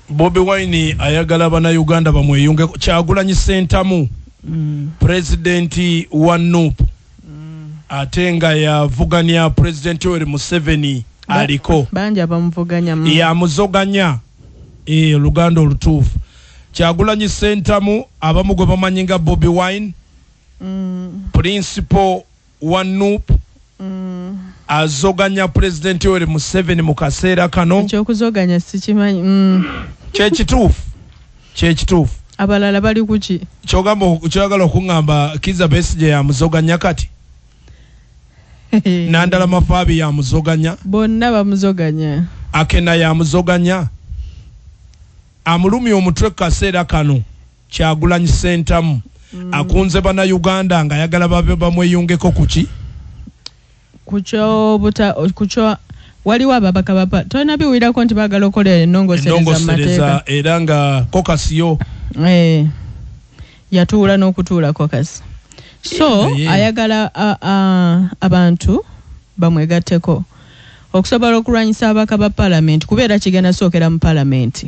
Bobi Wine ayagala bana Uganda bamweyunge Kyagulanyi Ssentamu president wa NUP atenga yavuganya president Yoweri Museveni aliko banja bamuvuganya ya muzoganya Luganda olutuufu Kyagulanyi Ssentamu abamu gwe bamanyinga Bobi Wine principal wa NUP azoganya president Yoweri Museveni mu kaseera kano ekyokuzoganya sikimanyi kyekituufu abalala bali kuki kyagala okuŋŋamba Kizza Besigye yamuzoganya kati Nandala Mafaabi yamuzoganya bonna bamuzoganya Akena yamuzoganya amulumya omutwe kaseera kano Kyagulanyi Ssentamu akunze bana Uganda nga yagala babe bamweyungeko kuki kucho waliwo ababaka bapa tona biwirako nti bagala okolera ennongosereza era nga kokasiyo yatuula n'okutuula kokasi so ayagala abantu bamwegatteko okusobola okulwanyisa ababaka ba parliament kubeera kigenda sookera mu parliament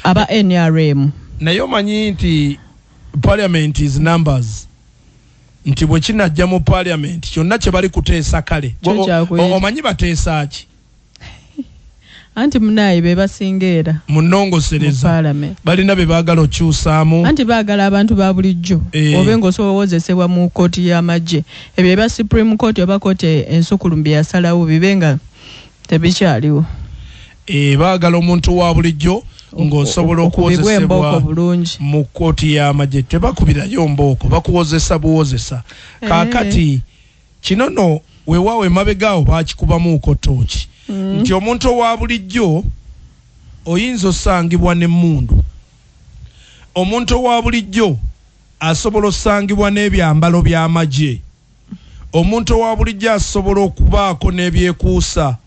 aba NRM naye omanyi nti parliament is numbers nti bwe kinajja mu parliament kyonna kye bali kuteesa kale omanyi bateesa ki anti munayi be basingeera mu nnongosereza balina be baagala okyusaamu anti baagala abantu ba bulijjo obe ng'osobozesebwa mu kkooti y'amagye ebyo eba Supreme Court oba kkooti ensukulumu bye yasalawo bibe nga tebikyaliwo baagala omuntu wa bulijjo ng'osobola okuwozesebwa mu kkooti y'amagye tebakubirayo mbooko bakuwozesa buwozesa kaakati kino no weewaawo emabegaawo baakikubamuuko tooki nti omuntu owa bulijjo oyinza osangibwa n'emmundu omuntu owa bulijjo asobola osangibwa n'ebyambalo by'amagye omuntu owa bulijjo asobola okubaako n'ebyekuusa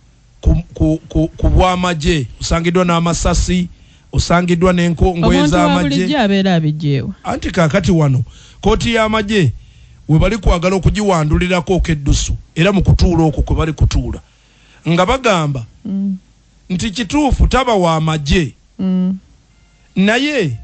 ku bw'amagye osangiddwa n'amasasi osangiddwa n'engoye z'amagye anti kaakati wano kkooti y'amagye we bali kwagala okugiwandulirako keddusu era mu kutuula okwo kwe bali kutuula nga bagamba nti kituufu taba wa magye naye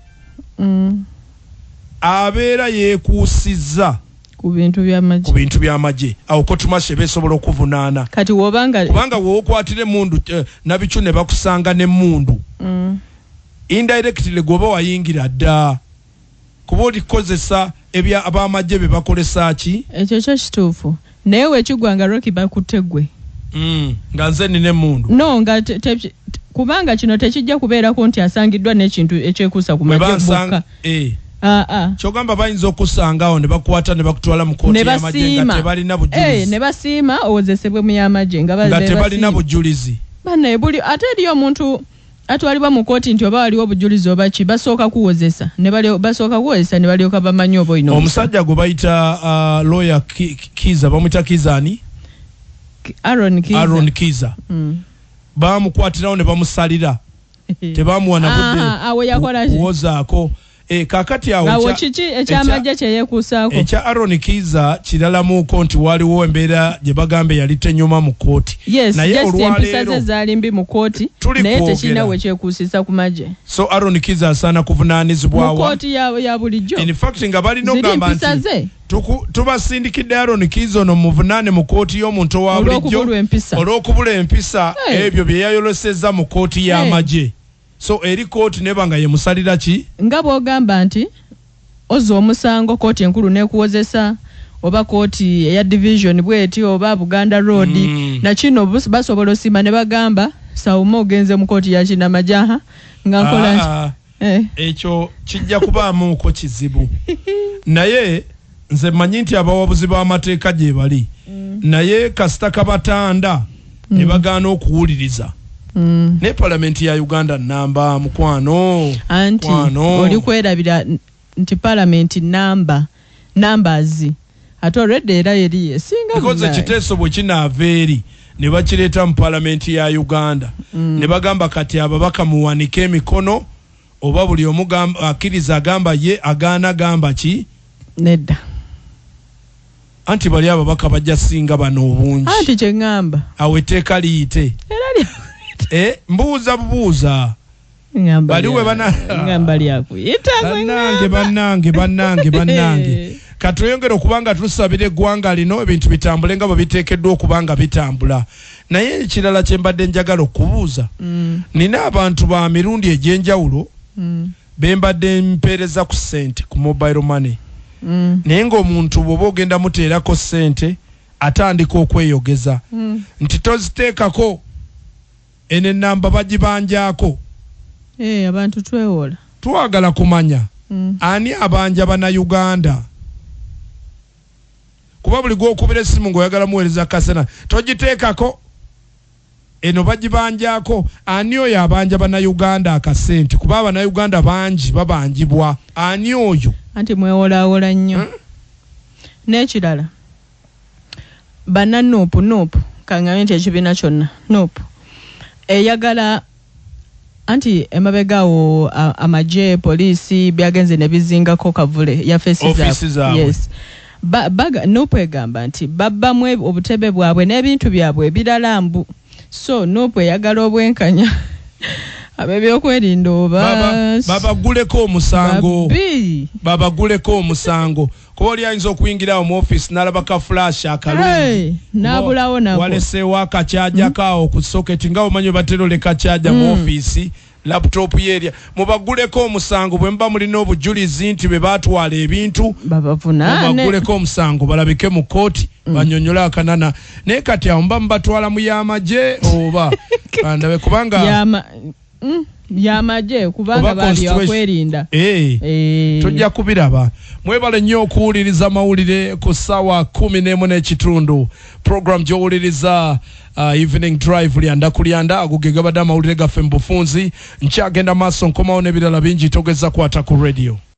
abeera yeekuusizza ku bintu by'amagye awo kotumashe besobola okuvunaana kati kubanga wookwatira emmundu nabicu ne bakusanga n'emmundu indirectly gwoba wayingira dda kuba olikozesa ab'amagye be bakolesa ki ekyo kyo kituufu naye wekigwanga Rocky bakutegwe nga nze nina emmundu no nga kubanga kino tekijja kubeerako nti asangiddwa n'ekintu ekyekuusa ku magye bokka kyogamba bayinza okusangawo ne bakwata ne bakutwala mu kkooti y'amagye nga tebalina bujulizi ne basiima owozesebwe mu y'amagye nga tebalina bujulizi bane buli ate eriyo omuntu atwalibwa mu kkooti nti oba waliwo obujulizi oba ki basooka kuwozesa ne balyoka bamanyi oba olina omusajja gwe bayita lawyer Kizza bamuyita Kizzani Aaron Kizza bamukwatirawo ne bamusalira tebamuwa na budde kuwozaako kakati awo kiki ekyamagye kyeyekuusaako ekya Aaron Kizza kiralamuuko nti waliwo embeera gye bagambe yali tenyuma mu kkooti naye empisa ze zaali mbi mu kkooti naye tekirina we kyekuusisa ku magye so Aaron Kizza asaana kuvunaanizibwawa mu kkooti ya bulijjo in fact nga balina okugamba nti tubasindikidde Aaron Kizza ono muvunaane mu kkooti y'omuntu owa bulijjo olw'okubula empisa ebyo bye yayolesezza mu kkooti y'amagye so eri kooti neba nga ye musalira ki nga bw'ogamba nti ozo omusango kooti enkulu n'ekuwozesa oba kooti eya division bweti oba Buganda Road na kino basobola osima ne bagamba sawuma ogenze mu kooti ya Kinamajaha nga nkola ekyo kijja kubaamu ko kizibu naye nze manyi nti abawabuzi b'amateeka gye bali naye kasita kabatanda ne bagaana okuwuliriza ne parliament ya Uganda namba mukwano anti oli kwerabira nti parliament numbers ate already era yeri singa because ekiteeso bwe kinaava eri ne bakireeta mu parliament ya Uganda ne bagamba kati ababaka muwanike emikono oba buli omu akkiriza agamba ye agaana gamba ki nedda anti bali ababaka bajja singa bano obungi anti kye ngamba awo etteeka liyite Mbuuza bubuuza. Baliwe ngambali yakuyita bannange. Katuyongera okubanga tusabire eggwanga lino ebintu bitambule nga bwe biteekeddwa okubanga bitambula. Naye ekirala kye mbadde njagala okubuuza. Nina abantu ba mirundi egy'enjawulo be mbadde mpeereza ku ssente ku mobile money. Naye ng'omuntu bw'oba ogenda muteerako ssente atandika okweyogeza nti toziteekako eno ennamba bagibanjaako. Abantu twewola. Twagala kumanya ani abanja Bannayuganda. Kuba buli gw'okubira essimu ng'oyagala muweereza kasena togiteekako eno bagibanjaako. Ani oyo abanja Bannayuganda akasente? Kuba Abannayuganda bangi babanjibwa. Ani oyo? Anti mwewolaawola nnyo. N'ekirala banna Nuupu kangamye nti ekibiina kyonna Nuupu eyagala anti emabegaawo amagye poliisi byagenze ne bizingako kavule ya office zaabwe. Yes. Nuupu egamba nti babbamu obutebe bwabwe n'ebintu byabwe ebirala mbu. So Nuupu eyagala obwenkanya ab'ebyokwerinda oba babaguleko omusango. Kuba oli ayinza okuyingirawo mu office n'alaba ka flash akalungi n'abulawo nako waleseewo akacyaja kaawo ku socket nga omanyi batera oleka cyaja mu office laptop yerya mubaguleko omusango bwe mba mulina obujulizi nti be batwala ebintu mubaguleko omusango balabike mu kooti banyonyola akanana. Naye kati awo mba mubatwala mu y'amagye oba kandabe kubanga yamaje kubanga bali yakwerinda tujja kubiraba. Mwebale nnyo okuwuliriza mawulire ku ssaawa 11:00 program gy'owuliriza evening drive lyanda agugega badde amawulire gaffe mu bufunzi. Nkyagenda maaso nkomawo n'ebirala bingi togeza kwata ku radio.